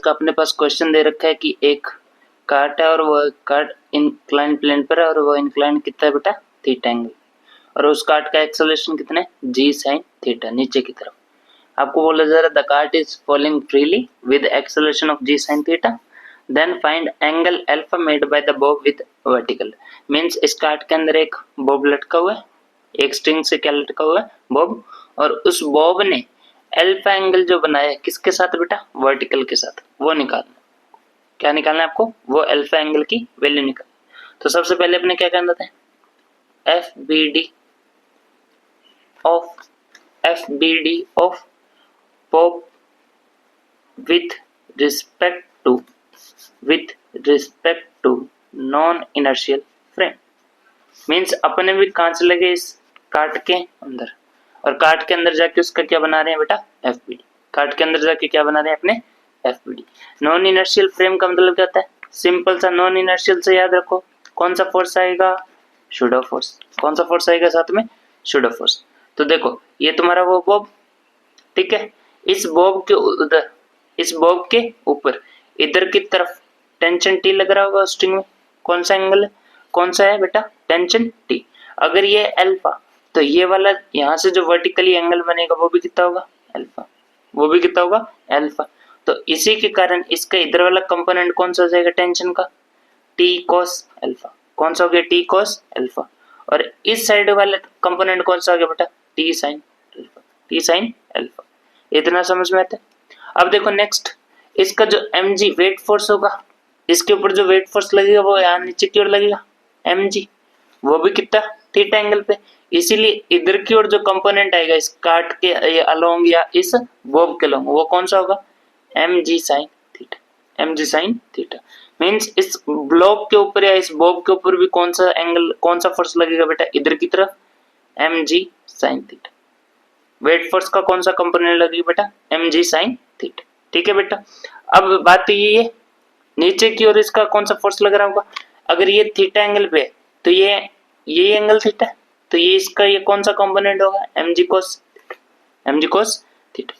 का अपने पास क्वेश्चन दे रखा है कि एक काट है और वो काट इंक्लाइन प्लेन पर है और वो इंक्लाइन कितना है बेटा थीटा एंगल, और उस काट का एक्सेलरेशन कितना है जी साइन थीटा नीचे की तरफ। आपको बोला जा रहा है the cart is falling freely with acceleration of g sine theta, then find angle alpha made by the bob with vertical. Means इस काट के अंदर एक बॉब लटका हुआ है, एक स्ट्रिंग से क्या लटका हुआ है बॉब, और उस बॉब ने अल्फा एंगल जो बनाया है किसके साथ बेटा वर्टिकल के साथ, वो निकालना। क्या निकालना है आपको, वो अल्फा एंगल की वैल्यू निकाल। तो सबसे पहले अपने क्या करना था, F B D of bob with respect to non inertial frame. Means अपने भी कांच लगे इस काट के अंदर, और काट के अंदर जाके उसका क्या बना रहे हैं बेटा एफबीडी। काट के अंदर जाके क्या बना रहे हैं अपने एफबीडी। नॉन इनर्शियल फ्रेम का मतलब क्या होता है, सिंपल सा नॉन इनर्शियल से याद रखो कौन सा फोर्स आएगा, शूडो फोर्स। कौन सा फोर्स आएगा साथ में, शूडो फोर्स। तो देखो ये तुम्हारा वो बॉब, ठीक है, इस बॉब के उधर, इस बॉब के ऊपर इधर की तरफ टेंशन टी लग रहा होगा स्ट्रिंग में। कौन सा एंगल है, कौन सा है बेटा टेंशन टी। अगर ये अल्फा, तो ये वाला यहाँ से जो वर्टिकली एंगल बनेगा वो भी कितना होगा अल्फा, वो भी कितना होगा अल्फा। तो इसी के कारण इसका इधर वाला कंपोनेंट कौन सा हो जाएगा टेंशन का, टी कॉस अल्फा। कौन सा हो गया टी कॉस अल्फा। और इस साइड वाला कंपोनेंट कौन सा हो गया बेटा T sine alpha, T sine alpha. इतना समझ में आता है। अब देखो नेक्स्ट, इसका जो mg वेट फोर्स होगा, इसके ऊपर जो वेट फोर्स लगेगा वो यहाँ नीचे की ओर लगेगा mg, वो भी कितना थीटा एंगल पे। इसीलिए इधर की ओर जो कंपोनेंट आएगा इस काट के अलोंग या इस बॉब के अलोंग, वो कौन सा होगा mg sin theta, mg sin theta. Means इस ब्लॉक के ऊपर या इस बॉब के ऊपर भी कौन सा एंगल, कौन सा फोर्स लगेगा बेटा इधर की तरफ mg sin theta. Weight force का कौन सा कंपोनेंट लगेगा बेटा mg sin थीटा, ठीक है बेटा। अब बात तो ये है नीचे की ओर इसका कौन सा फोर्स लग रहा होगा, अगर ये थीटा एंगल पे है तो ये एंगल थीटा, तो ये इसका ये कौन सा कंपोनेंट होगा mg cos थीटा,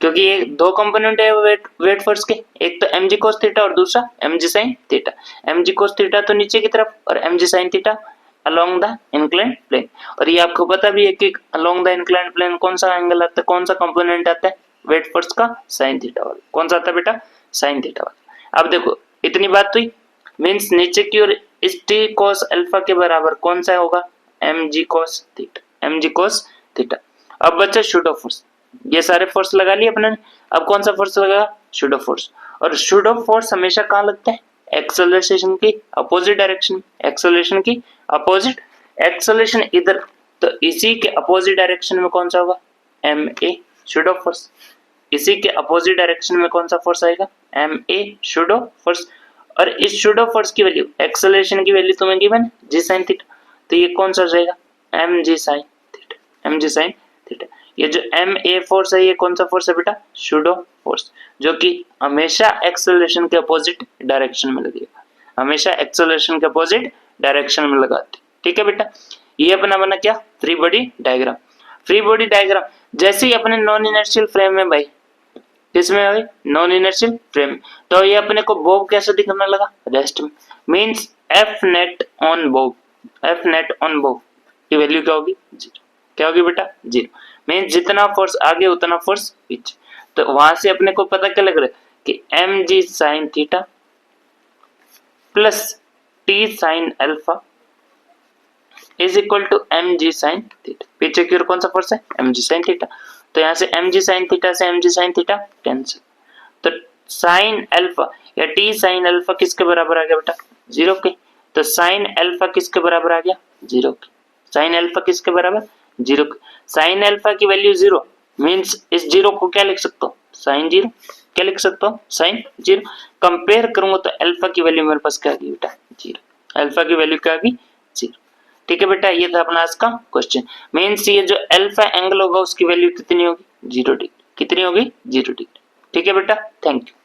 क्योंकि ये दो कंपोनेंट है वेट फोर्स के, एक तो mg cos थीटा और दूसरा mg sin theta. mg cos theta तो नीचे की तरफ और mg sin theta along the inclined plane। और ये आपको पता भी है कि along द inclined plane कौन सा एंगल आता है, कौन सा कंपोनेंट आता है वेट फोर्स का साइन थीटा वाला। कौन सा आता है बेटा साइन थीटा वाला। अब देखो इतनी बात हुई, मींस नीचे की ओर इस टी cos अल्फा के बराबर कौन सा होगा mg cos theta, mg cos theta. अब बचा शूडो फोर्स, ये सारे फोर्स लगा लिए अपने ने। अब कौन सा फोर्स लगा शूडो फोर्स, और शूडो फोर्स हमेशा कहाँ लगता है एक्सेलरेशन की अपोजिट डायरेक्शन, एक्सेलरेशन की अपोजिट, एक्सेलरेशन इधर, तो इसी के अपोजिट डायरेक्शन में कौन सा होगा ma शूडो फोर्स। इसी के अपोजिट डायरेक्शन में कौन सा फोर्स आएगा ma शूडो फोर्स। और इस शूडो फोर्स की वैल्यू, एक्सेलरेशन की वैल्यू तुम्हें गिवन जी साइन थीटा, तो ये कौन सा हो जाएगा mg sine theta, mg sine theta. ये जो ma फोर्स है ये कौन सा फोर्स है बेटा शूडो फोर्स, जो कि हमेशा एक्सेलरेशन के अपोजिट डायरेक्शन में लगेगा, हमेशा एक्सेलरेशन के अपोजिट डायरेक्शन में लगाते, ठीक है बेटा। ये अपना बना क्या free body diagram. Free body diagram जैसे ही अपने नॉन इनर्शियल फ्रेम में भाई, किसमें भाई नॉन इनर्शियल फ्रेम, तो ये अपने को बॉब कैसे दिखने लगा रेस्ट में। Means F net on Bob, F net on Bob की वैल्यू क्या होगी जीरो, क्या होगी बेटा जीरो। मींस जितना फोर्स आगे उतना फोर्स पीछे। तो वहां से अपने को पता क्या लग रहा है कि mg sin theta plus t sin alpha is equal to mg sin theta. पीछे की ओर कौन सा फोर्स है mg sin थीटा, तो यहाँ से mg sin थीटा से mg sin थीटा कैंसिल, तो sin अल्फा या t sin अल्फा किसके बराबर आ गया बेटा जीरो के, तो sin अल्फा किसके बराबर आ गया जीरो के, sin अल्फा किसके बराबर जीरो के। sin अल्फा की वैल्यू जीरो, मींस इस जीरो को क्या लिख सकते हो sin जीरो, क्या लिख सकते हो sin जीरो। कंपेयर करूंगा तो अल्फा की वैल्यू मेरे पास क्या आ गई बेटा जीरो, अल्फा की वैल्यू क्या आ गई जीरो, ठीक है बेटा। ये था अपना आज का क्वेश्चन। मींस ये जो अल्फा एंगल होगा उसकी वैल्यू कितनी होगी जीरो डिग्री, कितनी होगी जीरो डिग्री, ठीक है बेटा। Thank you.